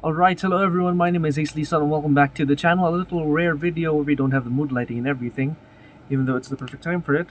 Alright, hello everyone, my name is Ace Lisa and welcome back to the channel. A little rare video where we don't have the mood lighting and everything, even though it's the perfect time for it.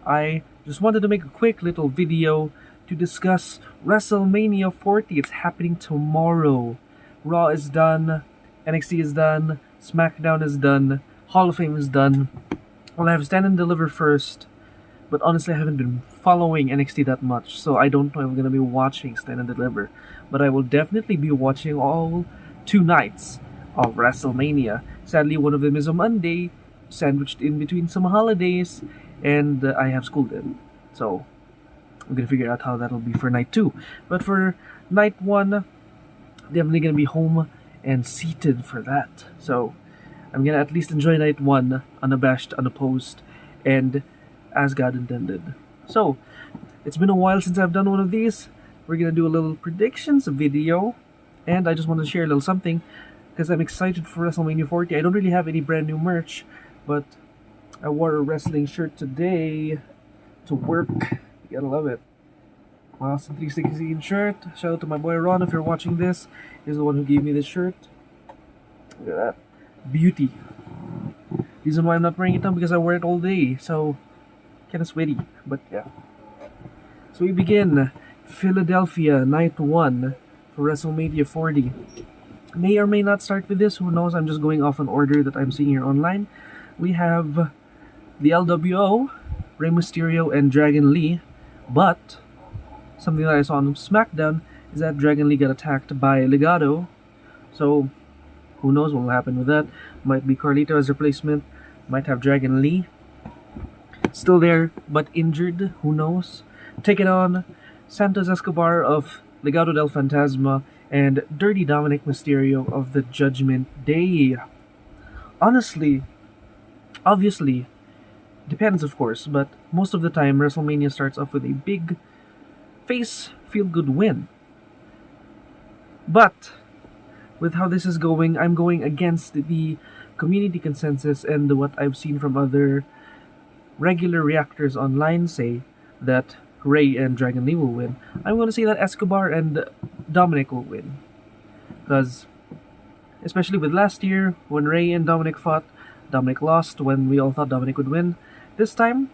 I just wanted to make a quick little video to discuss WrestleMania 40. It's happening tomorrow. Raw is done, NXT is done, SmackDown is done, Hall of Fame is done. Well, I have Stand and Deliver first, but honestly I haven't been following NXT that much, so I don't know if I'm going to be watching Stand and Deliver. But I will definitely be watching all 2 nights of WrestleMania. Sadly, one of them is a Monday, sandwiched in between some holidays, and I have school then. So, I'm going to figure out how that'll be for night 2. But for night 1, definitely going to be home and seated for that. So, I'm going to at least enjoy night 1, unabashed, unopposed, and as God intended. So, it's been a while since I've done one of these. We're gonna do a little predictions video, and I just want to share a little something because I'm excited for WrestleMania 40. I don't really have any brand new merch, but I wore a wrestling shirt today to work. You gotta love it. Awesome 316 shirt. Shout out to my boy Ron if you're watching this. He's the one who gave me this shirt. Look at that. Beauty. Reason why I'm not wearing it now because I wear it all day, so kinda sweaty, but yeah. So we begin. Philadelphia, night 1 for WrestleMania 40. May or may not start with this, who knows, I'm just going off an order that I'm seeing here online. We have the LWO, Rey Mysterio and Dragon Lee, but something that I saw on SmackDown is that Dragon Lee got attacked by Legado, so who knows what will happen with that. Might be Carlito as replacement, might have Dragon Lee still there, but injured, who knows. Take it on Santos Escobar of Legado del Fantasma and Dirty Dominic Mysterio of the Judgment Day. Honestly, obviously, depends of course, but most of the time WrestleMania starts off with a big face feel-good win. But with how this is going, I'm going against the community consensus and what I've seen from other regular reactors online say that Rey and Dragon Lee will win. I'm going to say that Escobar and Dominic will win. Because, especially with last year, when Rey and Dominic fought, Dominic lost when we all thought Dominic would win. This time,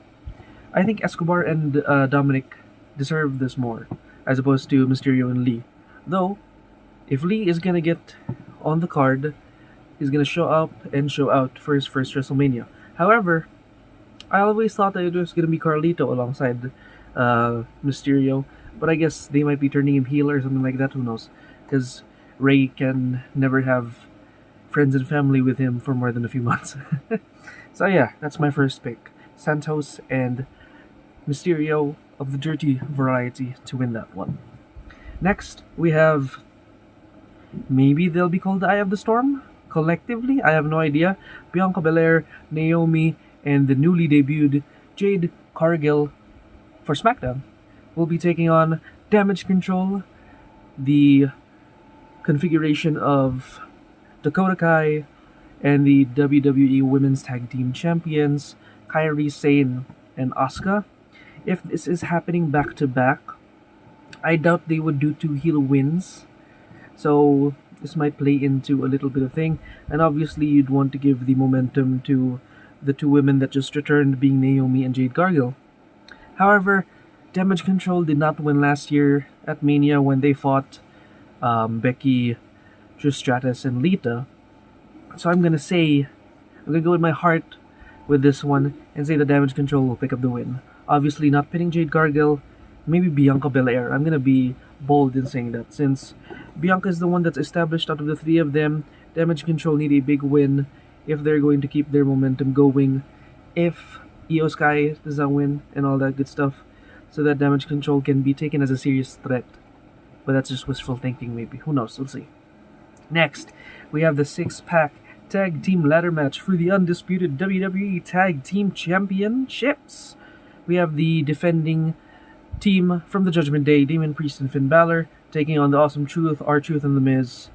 I think Escobar and Dominic deserve this more, as opposed to Mysterio and Lee. Though, if Lee is going to get on the card, he's going to show up and show out for his first WrestleMania. However, I always thought that it was going to be Carlito alongside Mysterio, but I guess they might be turning him heel or something like that, who knows, because Rey can never have friends and family with him for more than a few months. So yeah, that's my first pick, Santos and Mysterio of the dirty variety to win that one. Next, we have, maybe they'll be called the Eye of the Storm collectively, I have no idea, Bianca Belair, Naomi, and the newly debuted Jade Cargill for SmackDown will be taking on Damage Control, the configuration of Dakota Kai, and the WWE Women's Tag Team Champions, Kairi Sane and Asuka. If this is happening back to back, I doubt they would do 2 heel wins, so this might play into a little bit of thing, and obviously you'd want to give the momentum to the 2 women that just returned, being Naomi and Jade Cargill. However, Damage Control did not win last year at Mania when they fought Becky, Trish Stratus, and Lita. So I'm gonna go with my heart with this one and say the Damage Control will pick up the win. Obviously not pinning Jade Cargill, maybe Bianca Belair. I'm gonna be bold in saying that, since Bianca is the one that's established out of the 3 of them. Damage Control need a big win if they're going to keep their momentum going. If Io Sky does not win and all that good stuff, so that Damage Control can be taken as a serious threat. But that's just wishful thinking, maybe. Who knows? We'll see. Next, we have the 6-pack Tag Team Ladder Match for the undisputed WWE Tag Team Championships. We have the defending team from the Judgment Day, Damon Priest and Finn Balor, taking on the Awesome Truth, R-Truth and The Miz.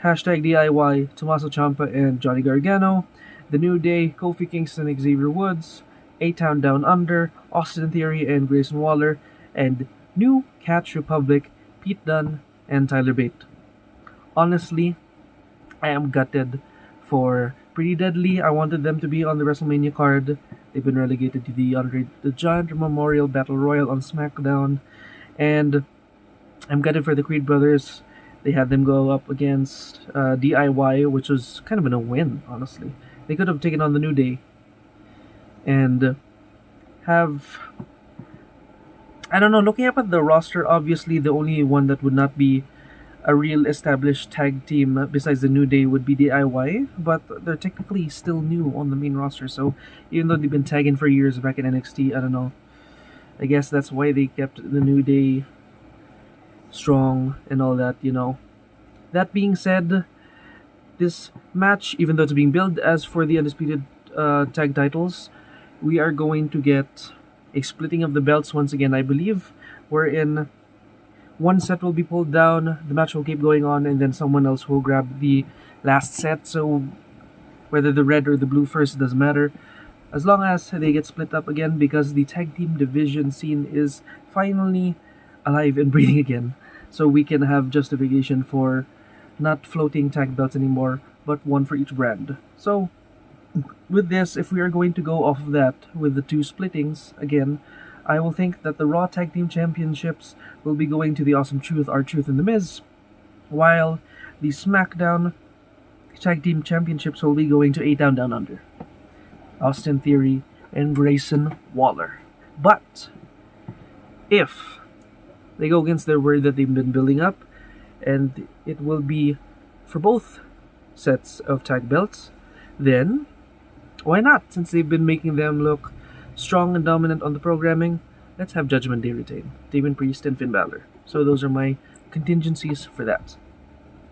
Hashtag DIY, Tommaso Ciampa and Johnny Gargano. The New Day, Kofi Kingston and Xavier Woods. A-Town Down Under, Austin Theory and Grayson Waller. And New Catch Republic, Pete Dunne and Tyler Bate. Honestly, I am gutted for Pretty Deadly. I wanted them to be on the WrestleMania card. They've been relegated to the Giant Memorial Battle Royal on SmackDown, and I'm gutted for the Creed brothers. They had them go up against DIY, which was kind of a win, honestly. They could have taken on the New Day and have. I don't know, looking up at the roster, obviously the only one that would not be a real established tag team besides the New Day would be DIY, but they're technically still new on the main roster, so even though they've been tagging for years back in NXT, I don't know. I guess that's why they kept the New Day strong and all that. That being said, this match, even though it's being billed as for the undisputed tag titles, we are going to get a splitting of the belts once again, I believe, wherein one set will be pulled down, the match will keep going on, and then someone else will grab the last set. So whether the red or the blue first doesn't matter, as long as they get split up again, because the tag team division scene is finally alive and breathing again. So we can have justification for not floating tag belts anymore, but one for each brand. So with this, if we are going to go off of that with the two splittings again, I will think that the Raw Tag Team Championships will be going to the Awesome Truth, R-Truth, and The Miz, while the SmackDown Tag Team Championships will be going to A Down Down Under, Austin Theory and Grayson Waller. But if they go against their word that they've been building up, and it will be for both sets of tag belts, then why not? Since they've been making them look strong and dominant on the programming, let's have Judgment Day retain Damon Priest and Finn Balor. So those are my contingencies for that.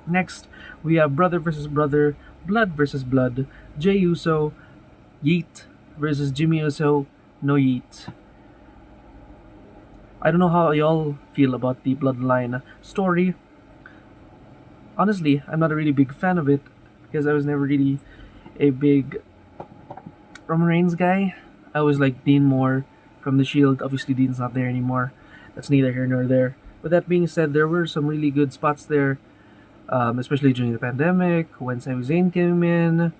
Next, we have Brother versus Brother, Blood versus Blood, Jey Uso, Yeet versus Jimmy Uso, no Yeet. I don't know how y'all feel about the Bloodline story. Honestly, I'm not a really big fan of it because I was never really a big Roman Reigns guy. I was like Dean more from The Shield. Obviously, Dean's not there anymore. That's neither here nor there. With that being said, there were some really good spots there, especially during the pandemic when Sami Zayn came in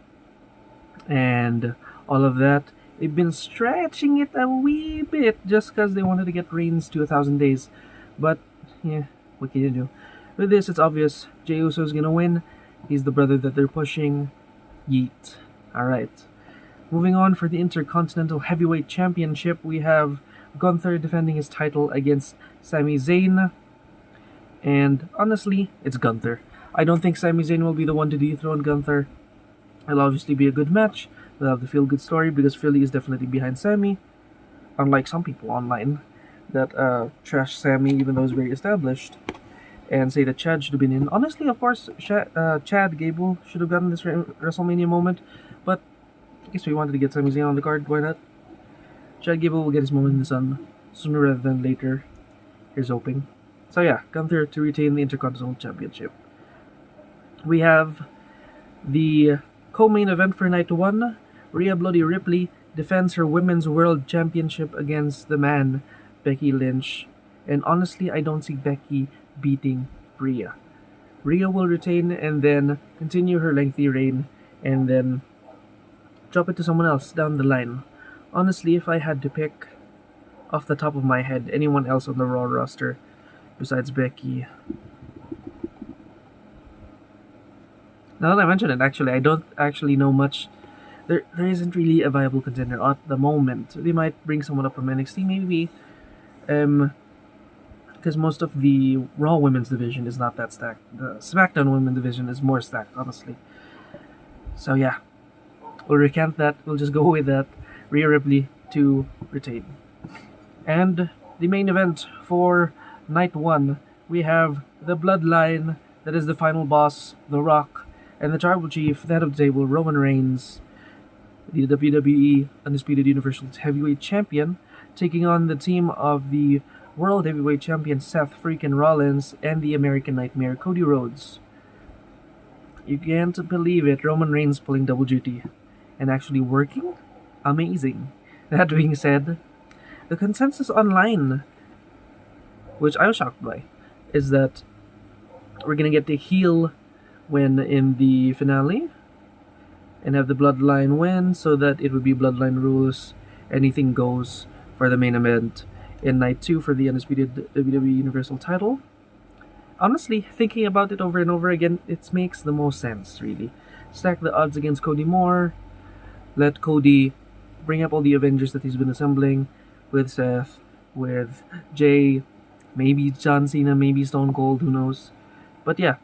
and all of that. They've been stretching it a wee bit just because they wanted to get Reigns to 1,000 days. But, yeah, what can you do? With this, it's obvious Jey Uso's gonna win. He's the brother that they're pushing. Yeet. Alright. Moving on for the Intercontinental Heavyweight Championship, we have Gunther defending his title against Sami Zayn. And honestly, it's Gunther. I don't think Sami Zayn will be the one to dethrone Gunther. It'll obviously be a good match. We'll have the feel-good story because Philly is definitely behind Sami. Unlike some people online that trash Sami even though he's very established and say that Chad should have been in. Honestly, of course, Chad Gable should have gotten this WrestleMania moment, but I guess we wanted to get Sami Zayn on the card, why not? Chad Gable will get his moment in the sun sooner rather than later. Here's hoping. So yeah, Gunther to retain the Intercontinental Championship. We have the co-main event for Night 1. Rhea Bloody Ripley defends her Women's World Championship against the man, Becky Lynch. And honestly, I don't see Becky beating Rhea. Rhea will retain and then continue her lengthy reign and then drop it to someone else down the line. Honestly, if I had to pick off the top of my head anyone else on the Raw roster besides Becky. Now that I mention it, actually, I don't actually know much. There isn't really a viable contender at the moment. They might bring someone up from NXT, maybe. Because most of the Raw Women's division is not that stacked. The SmackDown Women's division is more stacked, honestly. So yeah, we'll recant that. We'll just go with that. Rhea Ripley to retain. And the main event for Night 1, we have the Bloodline, that is the final boss, The Rock, and the Tribal Chief, the head of the table, Roman Reigns, the WWE Undisputed Universal Heavyweight Champion, taking on the team of the World Heavyweight Champion Seth freaking Rollins and the American Nightmare Cody Rhodes. You can't believe it, Roman Reigns pulling double duty and actually working? Amazing. That being said, the consensus online, which I was shocked by, is that we're gonna get the heel win in the finale and have the Bloodline win so that it would be Bloodline rules. Anything goes for the main event in night 2 for the undisputed WWE Universal title. Honestly, thinking about it over and over again, it makes the most sense, really. Stack the odds against Cody Moore, let Cody bring up all the Avengers that he's been assembling with Seth, with Jay, maybe John Cena, maybe Stone Cold, who knows. But yeah,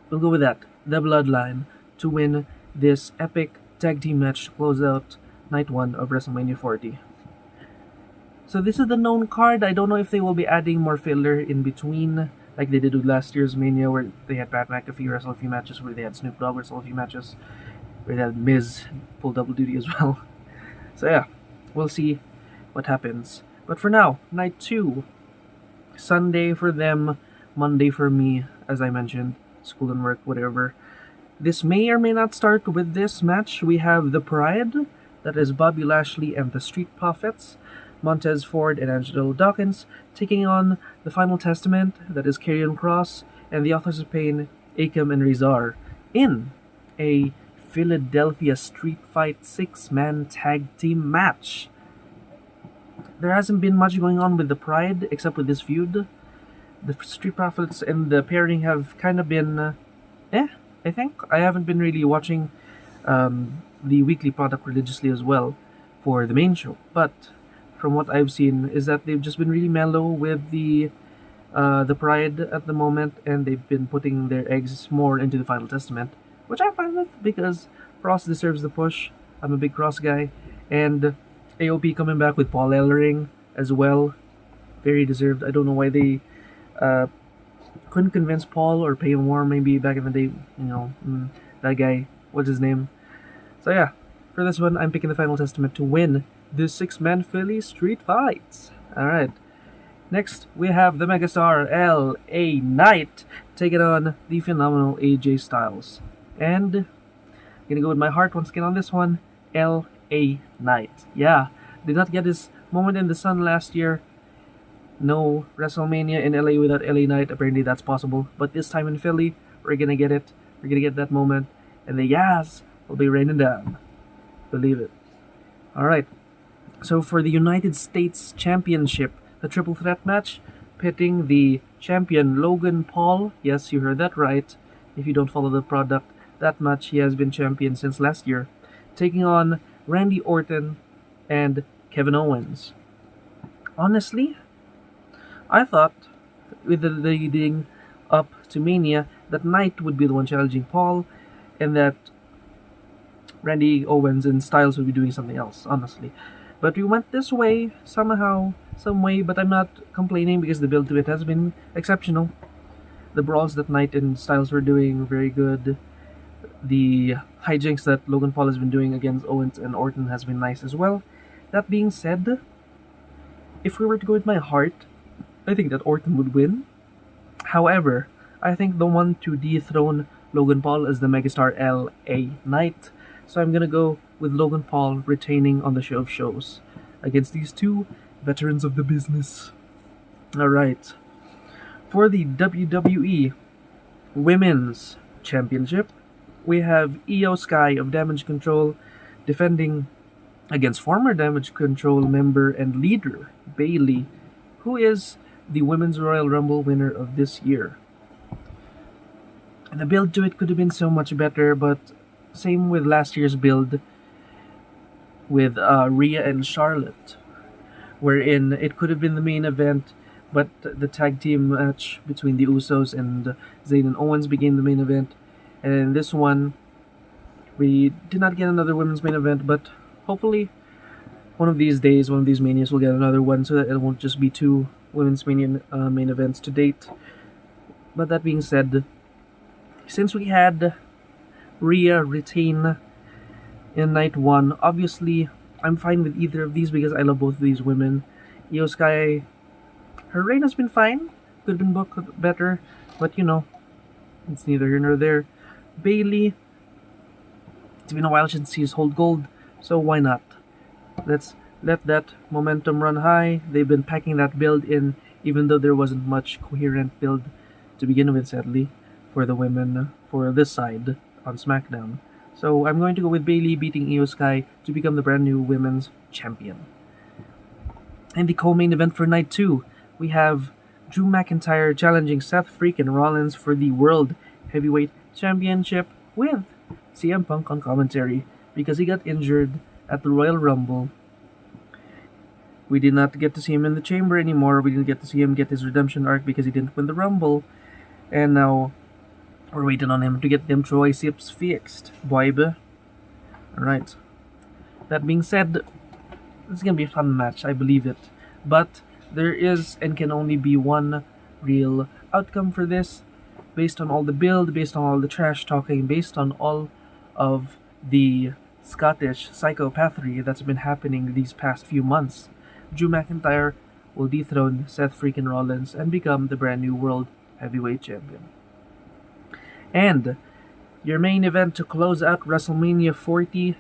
we'll go with that. The Bloodline to win this epic tag team match to close out night 1 of WrestleMania 40. So this is the known card. I don't know if they will be adding more filler in between, like they did with last year's Mania, where they had Pat McAfee wrestle a few matches, where they had Snoop Dogg wrestle a few matches, where they had Miz pull double duty as well. So yeah, we'll see what happens. But for now, night 2, Sunday for them, Monday for me, as I mentioned, school and work, whatever. This may or may not start with this match. We have The Pride, that is Bobby Lashley and the Street Profits, Montez Ford and Angelo Dawkins, taking on the Final Testament, that is Karrion Kross, and the Authors of Pain, Akam and Rezar, in a Philadelphia Street Fight 6-man tag team match. There hasn't been much going on with the Pride except with this feud. The Street Profits and the pairing have kind of been I think. I haven't been really watching the weekly product religiously as well for the main show, but from what I've seen is that they've just been really mellow with the Pride at the moment, and they've been putting their eggs more into the Final Testament, which I'm fine with because Cross deserves the push. I'm a big Cross guy, and AOP coming back with Paul Ellering as well, very deserved. I don't know why they couldn't convince Paul or pay him more, maybe back in the day, that guy, what's his name? So yeah, for this one, I'm picking the Final Testament to win the 6-man Philly Street Fights. Alright, next we have the megastar LA Knight taking on the phenomenal AJ Styles. And I'm gonna go with my heart once again on this one, LA Knight. Yeah, did not get his moment in the sun last year. No WrestleMania in LA without LA Knight. Apparently that's possible. But this time in Philly, we're gonna get it. We're gonna get that moment. And the Yaz will be raining down. Believe it. Alright. So for the United States Championship, the triple threat match, pitting the champion Logan Paul. Yes, you heard that right. If you don't follow the product, that match he has been champion since last year. Taking on Randy Orton and Kevin Owens. Honestly, I thought, with the leading up to Mania, that Knight would be the one challenging Paul, and that Randy Owens and Styles would be doing something else, honestly. But we went this way, somehow, some way, but I'm not complaining because the build to it has been exceptional. The brawls that Knight and Styles were doing were very good. The hijinks that Logan Paul has been doing against Owens and Orton has been nice as well. That being said, if we were to go with my heart, I think that Orton would win. However, I think the one to dethrone Logan Paul is the megastar LA Knight. So I'm gonna go with Logan Paul retaining on the show of shows against these two veterans of the business. Alright. For the WWE Women's Championship, we have Io Sky of Damage Control defending against former Damage Control member and leader Bayley, who is the Women's Royal Rumble winner of this year. And the build to it could have been so much better, but same with last year's build with Rhea and Charlotte, wherein it could have been the main event, but the tag team match between the Usos and Zayn and Owens became the main event. And in this one, we did not get another women's main event, but hopefully one of these days, one of these Manias will get another one so that it won't just be two women's main events to date. But that being said, since we had Rhea retain in night 1, obviously I'm fine with either of these because I love both of these women. Io Sky, her reign has been fine, could have been booked better, but it's neither here nor there. Bayley, it's been a while since she's hold gold, so why not? Let's let that momentum run high. They've been packing that build in, even though there wasn't much coherent build to begin with, sadly, for the women for this side on SmackDown. So I'm going to go with Bayley beating Io Sky to become the brand new women's champion. In the co-main event for night 2, we have Drew McIntyre challenging Seth freaking Rollins for the World Heavyweight Championship with CM Punk on commentary because he got injured at the Royal Rumble. We did not get to see him in the chamber anymore. We didn't get to see him get his redemption arc because he didn't win the Rumble. And now we're waiting on him to get them triceps fixed, boy. Alright. That being said, it's gonna be a fun match, I believe it. But there is and can only be one real outcome for this, based on all the build, based on all the trash talking, based on all of the Scottish psychopathy that's been happening these past few months. Drew McIntyre will dethrone Seth freaking Rollins and become the brand new World Heavyweight Champion. And your main event to close out WrestleMania 40,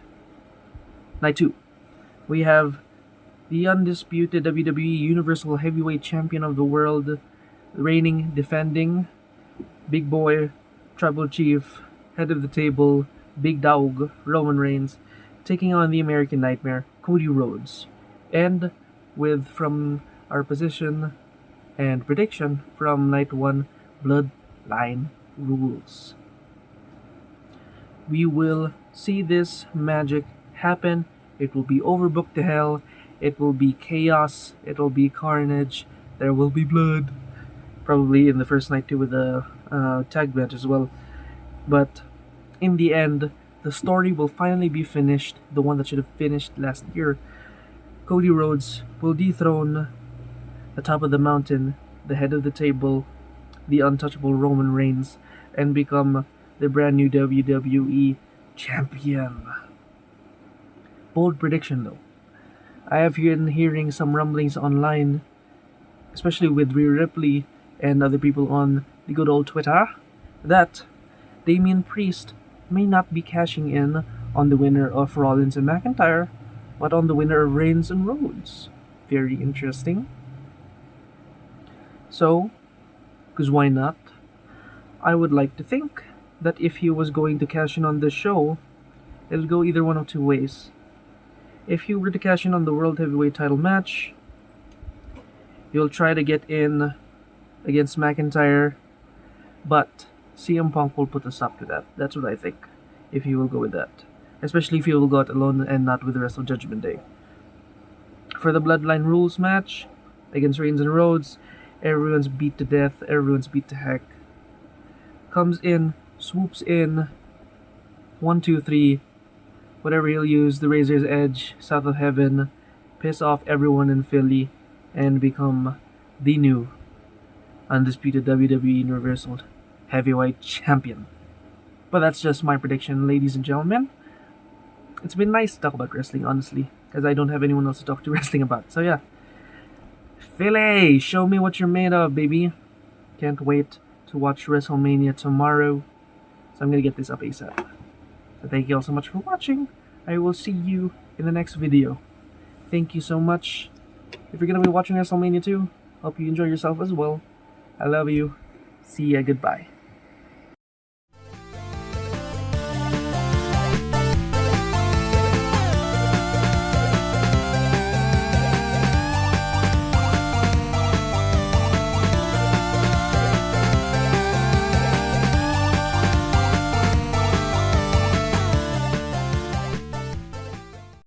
Night 2. We have the undisputed WWE Universal Heavyweight Champion of the world, reigning, defending, Big Boy, Tribal Chief, Head of the Table, Big Dog, Roman Reigns, taking on the American Nightmare, Cody Rhodes. And with, from our position and prediction from Night 1, Bloodline Rules. We will see this magic happen. It will be overbooked to hell. It will be chaos. It will be carnage. There will be blood. Probably in the first night too with a tag match as well. But in the end, the story will finally be finished. The one that should have finished last year. Cody Rhodes will dethrone the top of the mountain, the head of the table, the untouchable Roman Reigns, and become the brand new WWE champion. Bold prediction though. I have been hearing some rumblings online, especially with Rhea Ripley and other people on the good old Twitter, that Damian Priest may not be cashing in on the winner of Rollins and McIntyre, but on the winner of Reigns and Rhodes. Very interesting. So, because why not? I would like to think that if he was going to cash in on this show, it'll go either one of two ways. If he were to cash in on the World Heavyweight title match, he'll try to get in against McIntyre, but CM Punk will put a stop to that. That's what I think, if he will go with that. Especially if he will go out alone and not with the rest of Judgment Day. For the Bloodline Rules match against Reigns and Rhodes, everyone's beat to death, everyone's beat to heck. Comes in, swoops in, 1, 2, 3, whatever he'll use, the Razor's Edge, South of Heaven, piss off everyone in Philly, and become the new undisputed WWE Universal Heavyweight Champion. But that's just my prediction, ladies and gentlemen. It's been nice to talk about wrestling, honestly, because I don't have anyone else to talk to wrestling about. So yeah, Philly, show me what you're made of, baby. Can't wait to watch WrestleMania tomorrow. So I'm gonna get this up ASAP. So thank you all so much for watching. I will see you in the next video. Thank you so much. If you're gonna be watching WrestleMania 2, hope you enjoy yourself as well. I love you. See ya, goodbye.